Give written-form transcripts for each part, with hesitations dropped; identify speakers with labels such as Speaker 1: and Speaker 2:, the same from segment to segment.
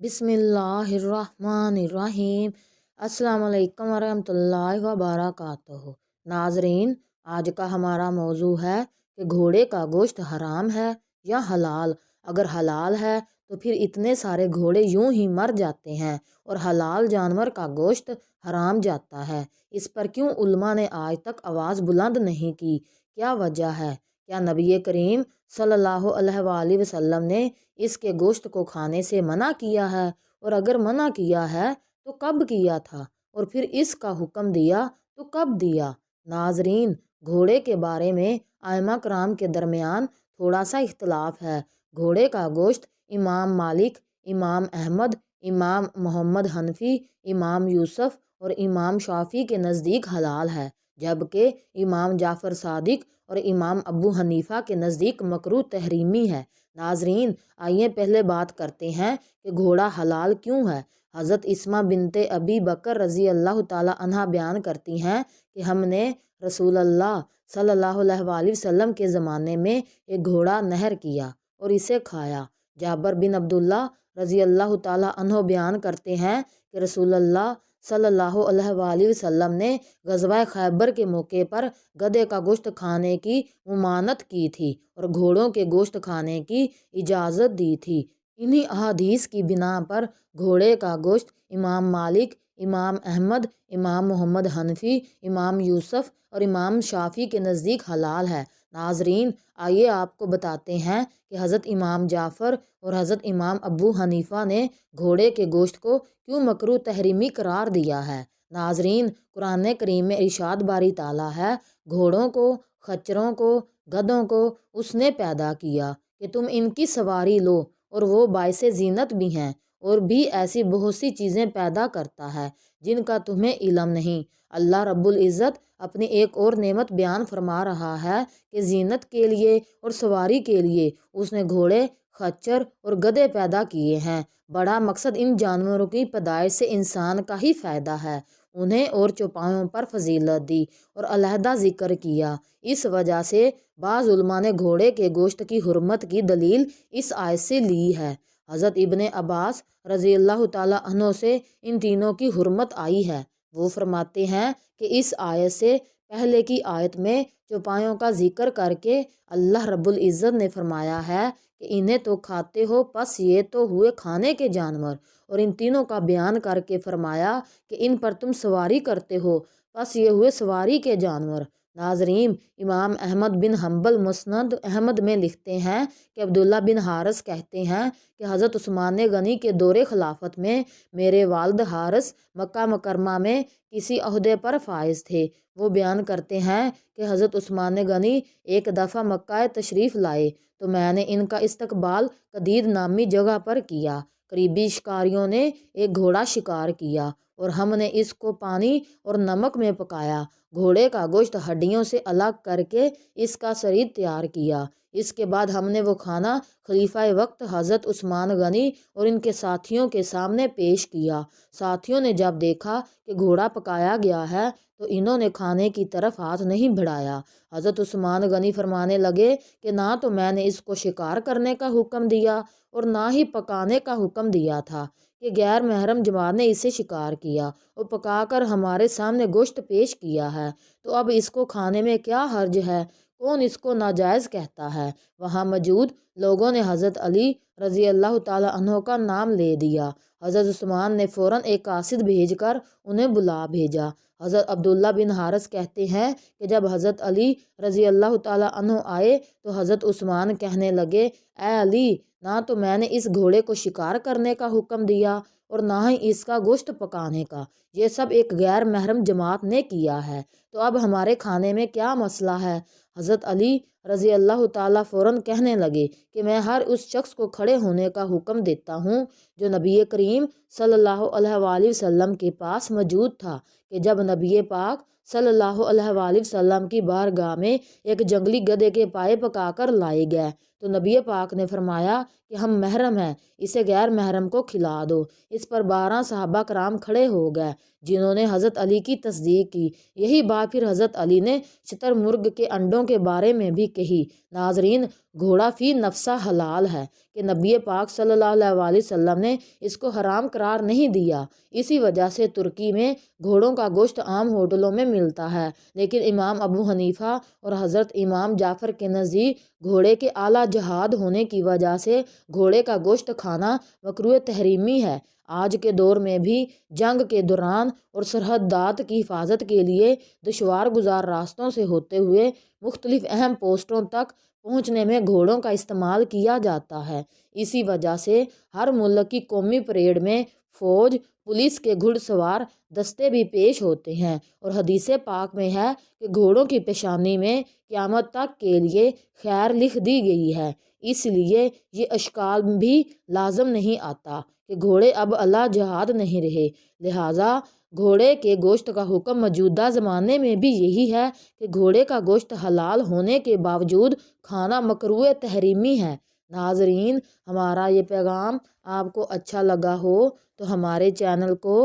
Speaker 1: बिस्मिल्लाहिर्रहमानिर्रहीम। अस्सलाम वालेकुम वरहमतुल्लाहि वबरकातुहू। नाजरीन, आज का हमारा मौजू है कि घोड़े का गोश्त हराम है या हलाल। अगर हलाल है तो फिर इतने सारे घोड़े यूं ही मर जाते हैं और हलाल जानवर का गोश्त हराम जाता है। इस पर क्यों उलमा ने आज तक आवाज़ बुलंद नहीं की? क्या वजह है? क्या नबी करीम सल्लल्लाहु अलैहि वसल्लम ने इसके गोश्त को खाने से मना किया है? और अगर मना किया है तो कब किया था? और फिर इसका हुक्म दिया तो कब दिया? नाजरीन, घोड़े के बारे में आइमा कराम के दरमियान थोड़ा सा इख्तलाफ है। घोड़े का गोश्त इमाम मालिक, इमाम अहमद, इमाम मोहम्मद हनफी, इमाम यूसुफ और इमाम शाफी के नज़दीक हलाल है, जबकि इमाम जाफ़र सादिक और इमाम अबू हनीफ़ा के नज़दीक मकरूह तहरीमी है। नाजरीन, आइए पहले बात करते हैं कि घोड़ा हलाल क्यों है। हज़रत इस्मा बिनते अबी बकर रज़ी अल्लाह ताला अन्हा बयान करती हैं कि हमने रसूलुल्लाह सल्लल्लाहु अलैहि वसल्लम के ज़माने में एक घोड़ा नहर किया और इसे खाया। जाबर बिन अब्दुल्ला रज़ी अल्लाह ताला अन्हो बयान करते हैं कि रसूलुल्लाह सल्लल्लाहु अलैहि वसल्लम ने ग़ज़वा खैबर के मौके पर गधे का गोश्त खाने की मुमानत की थी और घोड़ों के गोश्त खाने की इजाज़त दी थी। इन्हीं अहादीस की बिना पर घोड़े का गोश्त इमाम मालिक, इमाम अहमद, इमाम मोहम्मद हनफी, इमाम यूसुफ और इमाम शाफी के नज़दीक हलाल है। नाजरीन, आइए आपको बताते हैं कि हज़रत इमाम जाफ़र और हज़रत इमाम अबू हनीफ़ा ने घोड़े के गोश्त को क्यों मकरूह तहरीमी करार दिया है। नाजरीन, कुरान करीम में इरशाद बारी ताला है, घोड़ों को, खच्चरों को, गधों को उसने पैदा किया कि तुम इनकी सवारी लो और वो बाइसे ज़ीनत भी हैं, और भी ऐसी बहुत सी चीज़ें पैदा करता है जिनका तुम्हें इल्म नहीं। अल्लाह रब्बुल इज़्ज़त अपनी एक और नेमत बयान फरमा रहा है कि ज़ीनत के लिए और सवारी के लिए उसने घोड़े, खच्चर और गधे पैदा किए हैं। बड़ा मकसद इन जानवरों की पैदाइश से इंसान का ही फ़ायदा है। उन्हें और चौपायों पर फजीलत दी और अलहदा ज़िक्र किया। इस वजह से बाज़ उलमा ने घोड़े के गोश्त की हुर्मत की दलील इस आयत से ली है। हज़रत इब्ने अब्बास रज़ी अल्लाह ताला अन्हो से इन तीनों की हुर्मत आई है। वो फरमाते हैं कि इस आयत से पहले की आयत में चौपायों का जिक्र करके अल्लाह रब्बुल इज़्ज़त ने फरमाया है कि इन्हें तो खाते हो, बस ये तो हुए खाने के जानवर, और इन तीनों का बयान करके फरमाया कि इन पर तुम सवारी करते हो, बस ये हुए सवारी के जानवर। नाजरीन, इमाम अहमद बिन हम्बल मुस्नद अहमद में लिखते हैं कि अब्दुल्ला बिन हारिस कहते हैं कि हज़रत उस्मान गनी के दौरे खिलाफत में मेरे वालिद हारिस मक्का मुकरमा में किसी अहदे पर फाइज थे। वो बयान करते हैं कि हज़रत उस्मान गनी एक दफ़ा मक्का तशरीफ़ लाए तो मैंने इनका इस्तकबाल कदीद नामी जगह पर किया। करीबी शिकारियों ने एक घोड़ा शिकार किया और हमने इसको पानी और नमक में पकाया। घोड़े का गोश्त हड्डियों से अलग करके इसका सरीद तैयार किया। इसके बाद हमने वो खाना खलीफा वक्त हज़रत उस्मान गनी और इनके साथियों के सामने पेश किया। साथियों ने जब देखा कि घोड़ा पकाया गया है तो इन्होंने खाने की तरफ हाथ नहीं बढ़ाया। हज़रत उस्मान गनी फरमाने लगे कि ना तो मैंने इसको शिकार करने का हुक्म दिया और ना ही पकाने का हुक्म दिया था कि गैर महरम जमात ने इसे शिकार किया और पकाकर हमारे सामने गोश्त पेश किया है, तो अब इसको खाने में क्या हर्ज है? कौन इसको नाजायज़ कहता है? वहाँ मौजूद लोगों ने हज़रत अली रज़ी अल्लाह ताला अन्हो का नाम ले दिया। हज़रत उस्मान ने फ़ौरन एक कासिद भेजकर उन्हें बुला भेजा। हज़रत अब्दुल्ला बिन हारिस कहते हैं कि जब हज़रत अली रज़ी अल्लाह ताला अन्हो आए तो हज़रत उस्मान कहने लगे, ए अली, ना तो मैंने इस घोड़े को शिकार करने का हुक्म दिया और ना ही इसका गोश्त पकाने का, ये सब एक गैर महरम जमात ने किया है, तो अब हमारे खाने में क्या मसला है? हज़रत अली रज़ी अल्लाह ताला फ़ौरन कहने लगे कि मैं हर उस शख्स को खड़े होने का हुक्म देता हूँ जो नबी करीम सल्लल्लाहु अलैहि वसल्लम के पास मौजूद था कि जब नबी पाक सल्लल्लाहु अलैहि वसल्लम की बारगाह में एक जंगली गधे के पाए पकाकर लाए गए तो नबी पाक ने फरमाया कि हम महरम हैं, इसे गैर महरम को खिला दो। इस पर 12 सहाबा कराम खड़े हो गए जिन्होंने हज़रत अली की तस्दीक की। यही बात फिर हज़रत अली ने शतरमुर्ग के अंडों के बारे में भी कही। ناظرین، گھوڑا فی نفسہ حلال ہے کہ نبی پاک صلی اللہ علیہ وسلم نے اس کو حرام قرار نہیں دیا۔ اسی وجہ سے ترکی میں گھوڑوں کا گوشت عام ہوٹلوں میں ملتا ہے، لیکن امام ابو حنیفہ اور حضرت امام جعفر کے نزدیک گھوڑے کے اعلیٰ جہاد ہونے کی وجہ سے گھوڑے کا گوشت کھانا مکروہ تحریمی ہے۔ آج کے دور میں بھی جنگ کے دوران اور سرحدات کی حفاظت کے لیے دشوار گزار راستوں سے ہوتے ہوئے مختلف اہم پوسٹوں تک پہنچنے میں گھوڑوں کا استعمال کیا جاتا ہے۔ اسی وجہ سے ہر ملک کی قومی پریڈ میں فوج، پولیس کے گھڑ سوار دستے بھی پیش ہوتے ہیں، اور حدیث پاک میں ہے کہ گھوڑوں کی پیشانی میں قیامت تک کے لیے خیر لکھ دی گئی ہے۔ اس لیے یہ اشکال بھی لازم نہیں آتا کہ گھوڑے اب اعلیٰ جہاد نہیں رہے، لہٰذا گھوڑے کے گوشت کا حکم موجودہ زمانے میں بھی یہی ہے کہ گھوڑے کا گوشت حلال ہونے کے باوجود کھانا مکروہ تحریمی ہے۔ ناظرین، ہمارا یہ پیغام آپ کو اچھا لگا ہو تو ہمارے چینل کو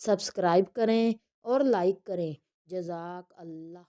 Speaker 1: سبسکرائب کریں اور لائک کریں۔ جزاک اللہ۔